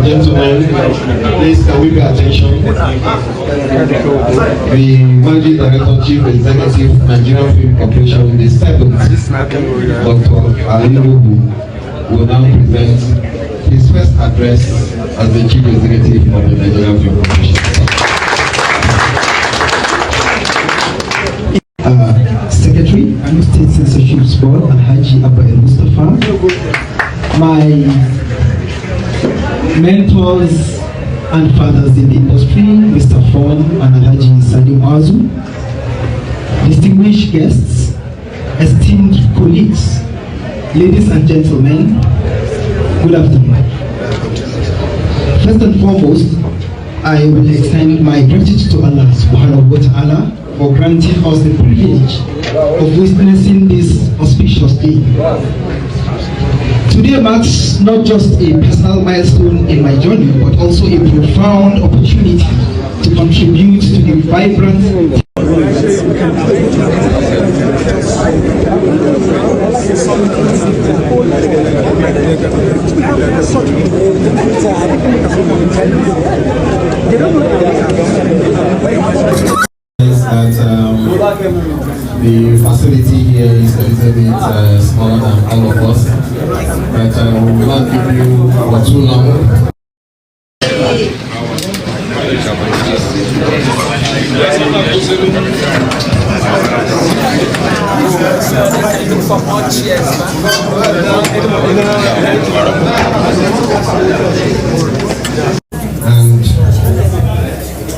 gentlemen, please can we pay attention? The Managing Director, Chief Executive, Nigerian Film Corporation, the seventh, Dr. Nuhu, will now present his first address as the Chief Executive of the Nigerian Film Corporation. Secretary, Anu State Censorship Board, Alhaji Abba El Mustafa, my mentors and fathers in the industry, Mr. Fon and Alhaji Salim Azu, distinguished guests, esteemed colleagues, ladies and gentlemen, good afternoon. First and foremost, I will extend my gratitude to Allah subhanahu wa ta'ala for granting us the privilege of witnessing this auspicious day. Today marks not just a personal milestone in my journey, but also a profound opportunity to contribute to the vibrant the facility here is a little bit smaller than all of us, but we will not keep you for too long. And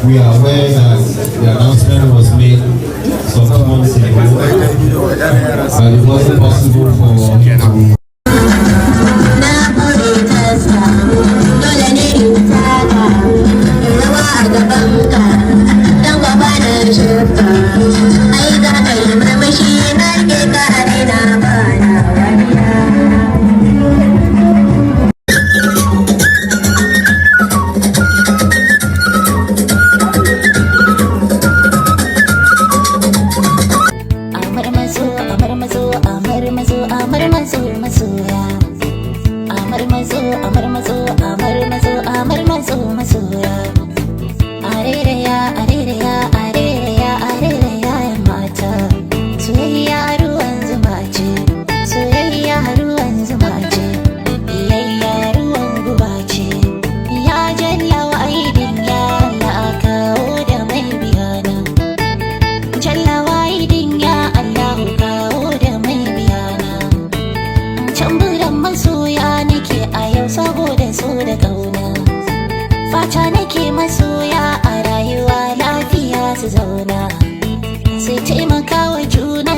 we are aware that the announcement was made some months ago, but it wasn't possible for him to. Fata nake masoya a rayuwa lafiya su zauna, sai taimaka wa juna.